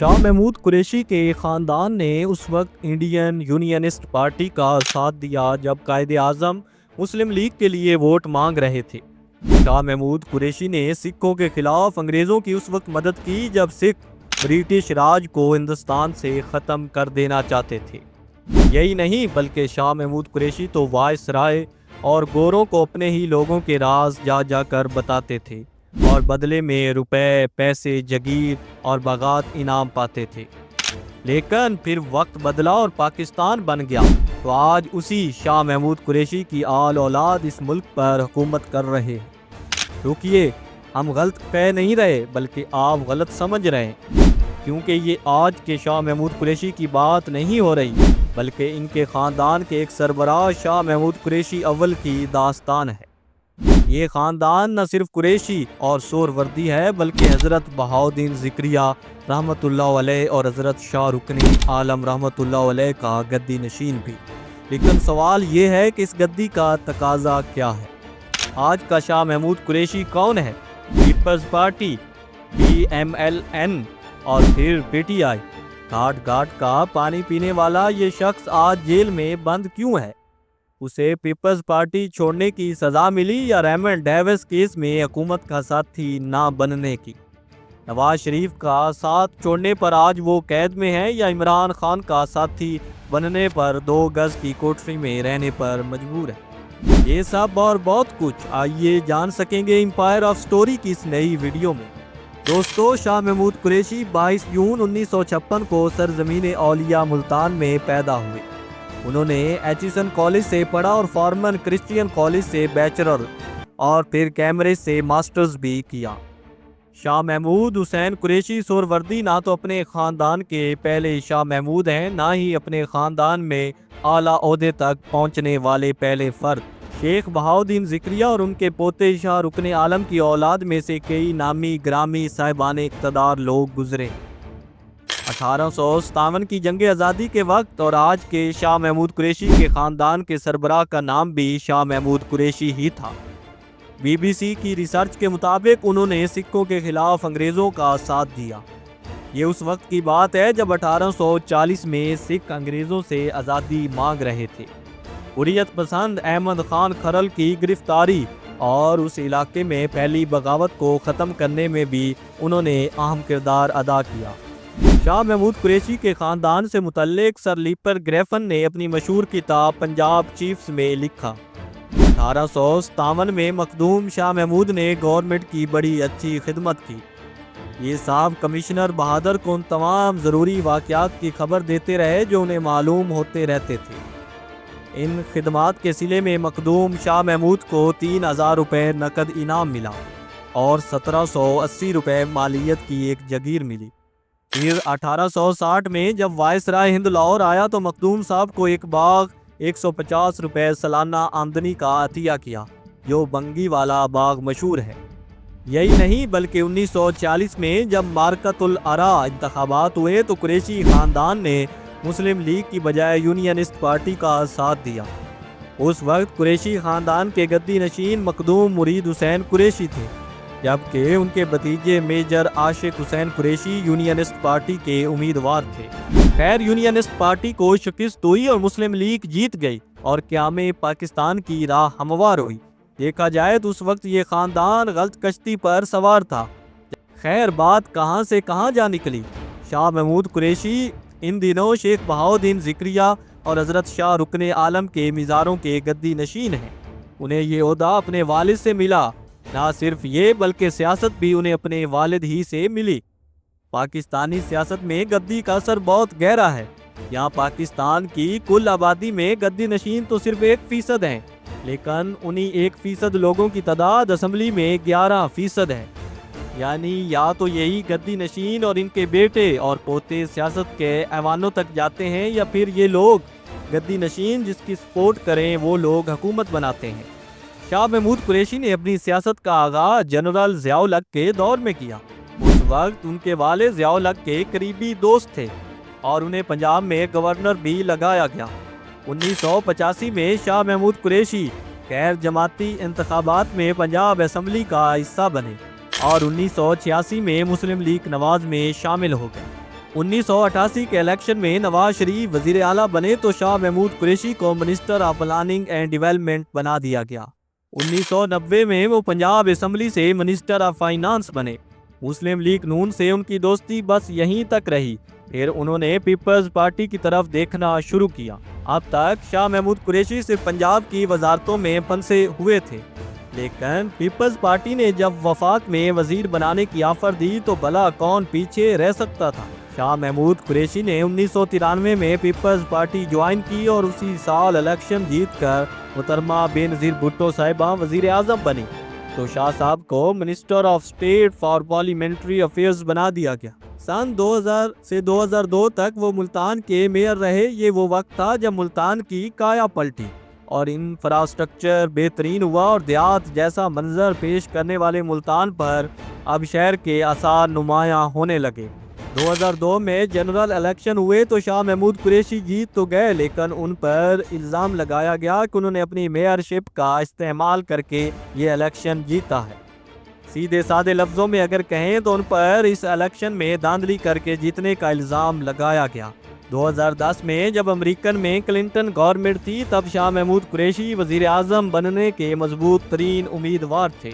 شاہ محمود قریشی کے خاندان نے اس وقت انڈین یونینسٹ پارٹی کا ساتھ دیا جب قائد اعظم مسلم لیگ کے لیے ووٹ مانگ رہے تھے۔ شاہ محمود قریشی نے سکھوں کے خلاف انگریزوں کی اس وقت مدد کی جب سکھ برٹش راج کو ہندوستان سے ختم کر دینا چاہتے تھے۔ یہی نہیں بلکہ شاہ محمود قریشی تو وائس رائے اور گوروں کو اپنے ہی لوگوں کے راز جا جا کر بتاتے تھے اور بدلے میں روپے، پیسے، جگیر اور باغات انعام پاتے تھے۔ لیکن پھر وقت بدلا اور پاکستان بن گیا تو آج اسی شاہ محمود قریشی کی آل اولاد اس ملک پر حکومت کر رہے ہیں۔ رکیے، ہم غلط کہہ نہیں رہے بلکہ آپ غلط سمجھ رہے ہیں، کیونکہ یہ آج کے شاہ محمود قریشی کی بات نہیں ہو رہی بلکہ ان کے خاندان کے ایک سربراہ شاہ محمود قریشی اول کی داستان ہے۔ یہ خاندان نہ صرف قریشی اور سہروردی ہے بلکہ حضرت بہاؤالدین ذکریہ رحمۃ اللہ علیہ اور حضرت شاہ رکن عالم رحمۃ اللہ علیہ کا گدی نشین بھی۔ لیکن سوال یہ ہے کہ اس گدی کا تقاضا کیا ہے؟ آج کا شاہ محمود قریشی کون ہے؟ پیپلز پارٹی، PMLN اور پھر PTI۔ گھاٹ گھاٹ کا پانی پینے والا یہ شخص آج جیل میں بند کیوں ہے؟ اسے پیپلز پارٹی چھوڑنے کی سزا ملی یا ریمنڈ ڈیوس کیس میں حکومت کا ساتھی نہ بننے کی؟ نواز شریف کا ساتھ چھوڑنے پر آج وہ قید میں ہے یا عمران خان کا ساتھی بننے پر 2 گز کی کوٹری میں رہنے پر مجبور ہے؟ یہ سب اور بہت کچھ آئیے جان سکیں گے امپائر آف سٹوری کی اس نئی ویڈیو میں۔ دوستو، شاہ محمود قریشی 22 جون 1956 کو سرزمین اولیاء ملتان میں پیدا ہوئے۔ انہوں نے ایچیسن کالج سے پڑھا اور فارمن کرسچین کالج سے بیچلر اور پھر کیمبرج سے ماسٹرز بھی کیا۔ شاہ محمود حسین قریشی سہروردی نہ تو اپنے خاندان کے پہلے شاہ محمود ہیں، نہ ہی اپنے خاندان میں اعلیٰ عہدے تک پہنچنے والے پہلے فرد۔ شیخ بہاؤالدین ذکریہ اور ان کے پوتے شاہ رکن عالم کی اولاد میں سے کئی نامی گرامی صاحبان اقتدار لوگ گزرے۔ 1857 کی جنگ آزادی کے وقت اور آج کے شاہ محمود قریشی کے خاندان کے سربراہ کا نام بھی شاہ محمود قریشی ہی تھا۔ BBC کی ریسرچ کے مطابق انہوں نے سکھوں کے خلاف انگریزوں کا ساتھ دیا۔ یہ اس وقت کی بات ہے جب 1840 میں سکھ انگریزوں سے آزادی مانگ رہے تھے۔ حریت پسند احمد خان کھرل کی گرفتاری اور اس علاقے میں پھیلی بغاوت کو ختم کرنے میں بھی انہوں نے اہم کردار ادا کیا۔ شاہ محمود قریشی کے خاندان سے متعلق سر لیپر گریفن نے اپنی مشہور کتاب پنجاب چیفز میں لکھا۔ 1857 میں مخدوم شاہ محمود نے گورنمنٹ کی بڑی اچھی خدمت کی۔ یہ صاحب کمشنر بہادر کو ان تمام ضروری واقعات کی خبر دیتے رہے جو انہیں معلوم ہوتے رہتے تھے۔ ان خدمات کے صلے میں مخدوم شاہ محمود کو 3000 روپے نقد انعام ملا اور 1780 روپے مالیت کی ایک جگیر ملی۔ پھر 1860 میں جب وائس رائے ہند لاہور آیا تو مخدوم صاحب کو ایک باغ 150 روپے سالانہ آمدنی کا عطیہ کیا، جو بنگی والا باغ مشہور ہے۔ یہی نہیں بلکہ 1940 میں جب مارکت الارا انتخابات ہوئے تو قریشی خاندان نے مسلم لیگ کی بجائے یونینسٹ پارٹی کا ساتھ دیا۔ اس وقت قریشی خاندان کے گدی نشین مخدوم مرید حسین قریشی تھے، جبکہ ان کے بھتیجے میجر عاشق حسین قریشی یونینسٹ پارٹی کے امیدوار تھے۔ خیر، یونینسٹ پارٹی کو شکست ہوئی اور مسلم لیگ جیت گئی اور قیام پاکستان کی راہ ہموار ہوئی۔ دیکھا جائے تو اس وقت یہ خاندان غلط کشتی پر سوار تھا۔ خیر، بات کہاں سے کہاں جا نکلی۔ شاہ محمود قریشی ان دنوں شیخ بہاؤالدین ذکریہ اور حضرت شاہ رکن عالم کے مزاروں کے گدی نشین ہیں۔ انہیں یہ عہدہ اپنے والد سے ملا۔ نہ صرف یہ بلکہ سیاست بھی انہیں اپنے والد ہی سے ملی۔ پاکستانی سیاست میں گدی کا اثر بہت گہرا ہے۔ یہاں پاکستان کی کل آبادی میں گدی نشین تو صرف 1% ہیں، لیکن انہی 1% لوگوں کی تعداد اسمبلی میں 11% ہے۔ یعنی یا تو یہی گدی نشین اور ان کے بیٹے اور پوتے سیاست کے ایوانوں تک جاتے ہیں، یا پھر یہ لوگ گدی نشین جس کی سپورٹ کریں وہ لوگ حکومت بناتے ہیں۔ شاہ محمود قریشی نے اپنی سیاست کا آغاز جنرل ضیاء الحق کے دور میں کیا۔ اس وقت ان کے والد ضیاء الحق کے قریبی دوست تھے اور انہیں پنجاب میں گورنر بھی لگایا گیا۔ 1985 میں شاہ محمود قریشی غیر جماعتی انتخابات میں پنجاب اسمبلی کا حصہ بنے اور 1986 میں مسلم لیگ نواز میں شامل ہو گئے۔ 1988 کے الیکشن میں نواز شریف وزیر اعلیٰ بنے تو شاہ محمود قریشی کو minister of planning and development بنا دیا گیا۔ 1990 میں وہ پنجاب اسمبلی سے منسٹر آف فائنانس بنے۔ مسلم لیگ نون سے ان کی دوستی بس یہیں تک رہی، پھر انہوں نے پیپلز پارٹی کی طرف دیکھنا شروع کیا۔ اب تک شاہ محمود قریشی صرف پنجاب کی وزارتوں میں پھنسے ہوئے تھے، لیکن پیپلز پارٹی نے جب وفاق میں وزیر بنانے کی آفر دی تو بھلا کون پیچھے رہ سکتا تھا۔ شاہ محمود قریشی نے 1993 میں پیپلز پارٹی جوائن کی اور اسی سال الیکشن جیت کر محترمہ بے نظیر بھٹو صاحبہ وزیر اعظم بنی تو شاہ صاحب کو minister of state for parliamentary affairs بنا دیا گیا۔ سن 2000 سے 2002 تک وہ ملتان کے میئر رہے۔ یہ وہ وقت تھا جب ملتان کی کایا پلٹی اور انفراسٹرکچر بہترین ہوا اور دیہات جیسا منظر پیش کرنے والے ملتان پر اب شہر کے آثار نمایاں ہونے لگے۔ 2002 میں جنرل الیکشن ہوئے تو شاہ محمود قریشی جیت تو گئے، لیکن ان پر الزام لگایا گیا کہ انہوں نے اپنی میئرشپ کا استعمال کر کے یہ الیکشن جیتا ہے۔ سیدھے سادے لفظوں میں اگر کہیں تو ان پر اس الیکشن میں دھاندلی کر کے جیتنے کا الزام لگایا گیا۔ 2010 میں جب امریکن میں کلنٹن گورنمنٹ تھی تب شاہ محمود قریشی وزیر اعظم بننے کے مضبوط ترین امیدوار تھے،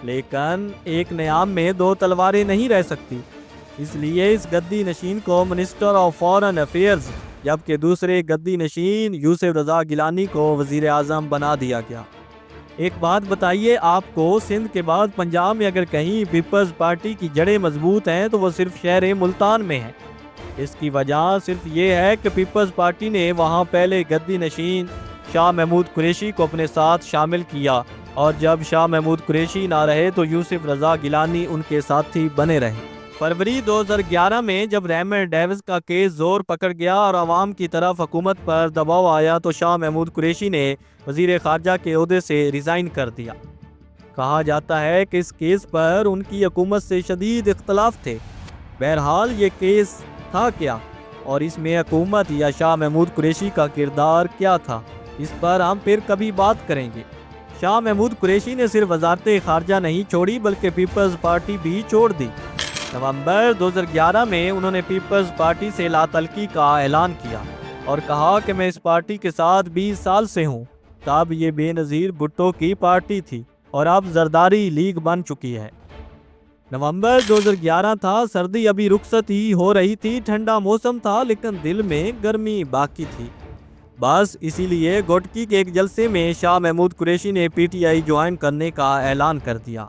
لیکن ایک نیام میں دو تلواریں نہیں رہ سکتی، اس لیے اس گدی نشین کو منسٹر آف فارن افیئرز جبکہ دوسرے گدی نشین یوسف رضا گیلانی کو وزیر اعظم بنا دیا گیا۔ ایک بات بتائیے آپ کو، سندھ کے بعد پنجاب میں اگر کہیں پیپلز پارٹی کی جڑیں مضبوط ہیں تو وہ صرف شہر ملتان میں ہیں۔ اس کی وجہ صرف یہ ہے کہ پیپلز پارٹی نے وہاں پہلے گدی نشین شاہ محمود قریشی کو اپنے ساتھ شامل کیا اور جب شاہ محمود قریشی نہ رہے تو یوسف رضا گیلانی ان کے ساتھی بنے رہے۔ فروری 2011 میں جب ریمنڈ ڈیوس کا کیس زور پکڑ گیا اور عوام کی طرف حکومت پر دباؤ آیا تو شاہ محمود قریشی نے وزیر خارجہ کے عہدے سے ریزائن کر دیا۔ کہا جاتا ہے کہ اس کیس پر ان کی حکومت سے شدید اختلاف تھے۔ بہرحال یہ کیس تھا کیا اور اس میں حکومت یا شاہ محمود قریشی کا کردار کیا تھا، اس پر ہم پھر کبھی بات کریں گے۔ شاہ محمود قریشی نے صرف وزارت خارجہ نہیں چھوڑی بلکہ پیپلز پارٹی بھی چھوڑ دی۔ نومبر 2011 میں انہوں نے پیپلز پارٹی سے لا تعلقی کا اعلان کیا اور کہا کہ میں اس پارٹی کے ساتھ 20 سال سے ہوں۔ تب یہ بے نظیر بھٹو کی پارٹی تھی اور اب زرداری لیگ بن چکی ہے۔ نومبر 2011 تھا، سردی ابھی رخصت ہی ہو رہی تھی، ٹھنڈا موسم تھا لیکن دل میں گرمی باقی تھی۔ بس اسی لیے گوٹکی کے ایک جلسے میں شاہ محمود قریشی نے پی ٹی آئی جوائن کرنے کا اعلان کر دیا۔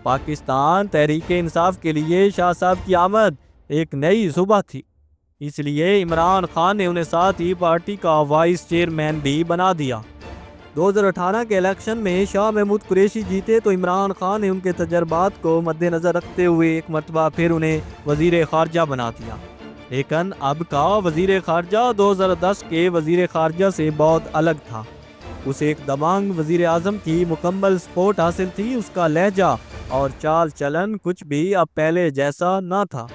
پاکستان تحریک انصاف کے لیے شاہ صاحب کی آمد ایک نئی صبح تھی، اس لیے عمران خان نے انہیں ساتھ ہی پارٹی کا وائس چیئرمین بھی بنا دیا۔ 2018 کے الیکشن میں شاہ محمود قریشی جیتے تو عمران خان نے ان کے تجربات کو مد نظر رکھتے ہوئے ایک مرتبہ پھر انہیں وزیر خارجہ بنا دیا، لیکن اب کا وزیر خارجہ 2010 کے وزیر خارجہ سے بہت الگ تھا۔ اسے ایک دبنگ وزیر اعظم کی مکمل سپورٹ حاصل تھی، اس کا لہجہ اور چال چلن کچھ بھی اب پہلے جیسا نہ تھا۔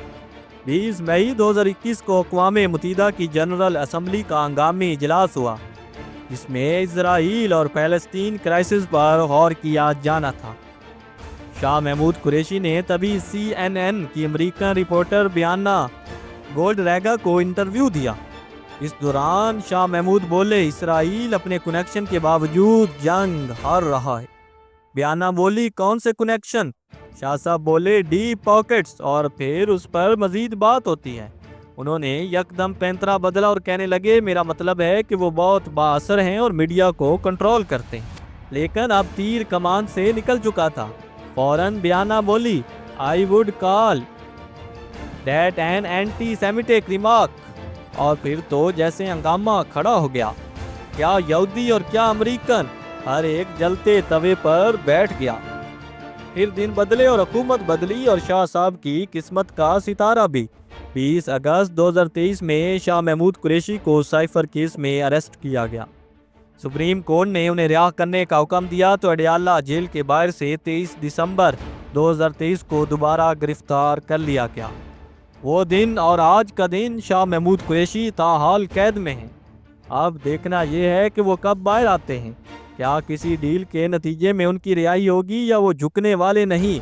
20 مئی 2021 کو اقوام متحدہ کی جنرل اسمبلی کا ہنگامی اجلاس ہوا، جس میں اسرائیل اور فلسطین کرائسس پر غور کیا جانا تھا۔ شاہ محمود قریشی نے تبھی CNN کی امریکن رپورٹر بیانہ گولڈریگا کو انٹرویو دیا۔ اس دوران شاہ محمود بولے، اسرائیل اپنے کنیکشن کے باوجود جنگ ہار رہا ہے۔ بیانہ بولی، کون سے کنیکشن؟ شاہ صاحب بولے، ڈیپ پاکٹس، اور پھر اس پر مزید بات ہوتی ہے۔ انہوں نے یکدم پینترا بدلا اور کہنے لگے، میرا مطلب ہے کہ وہ بہت بااثر ہیں اور میڈیا کو کنٹرول کرتے ہیں۔ لیکن اب تیر کمان سے نکل چکا تھا۔ فوراً بیانہ بولی، I would call that an anti-Semitic remark، اور پھر تو جیسے ہنگامہ کھڑا ہو گیا۔ کیا یہودی اور کیا امریکن، ہر ایک جلتے توے پر بیٹھ گیا۔ پھر دن بدلے اور حکومت بدلی اور شاہ صاحب کی قسمت کا ستارہ بھی۔ 20 اگست 2023 میں شاہ محمود قریشی کو سائفر کیس میں اریسٹ کیا گیا۔ سپریم کورٹ نے انہیں رہا کرنے کا حکم دیا تو اڈیالہ جیل کے باہر سے 23 دسمبر 2023 کو دوبارہ گرفتار کر لیا گیا۔ وہ دن اور آج کا دن شاہ محمود قریشی تاحال قید میں ہیں۔ اب دیکھنا یہ ہے کہ وہ کب باہر آتے ہیں۔ کیا کسی ڈیل کے نتیجے میں ان کی رہائی ہوگی یا وہ جھکنے والے نہیں؟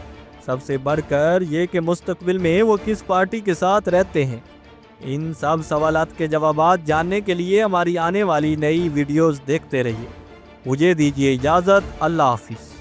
سب سے بڑھ کر یہ کہ مستقبل میں وہ کس پارٹی کے ساتھ رہتے ہیں۔ ان سب سوالات کے جوابات جاننے کے لیے ہماری آنے والی نئی ویڈیوز دیکھتے رہیے۔ مجھے دیجیے اجازت، اللہ حافظ۔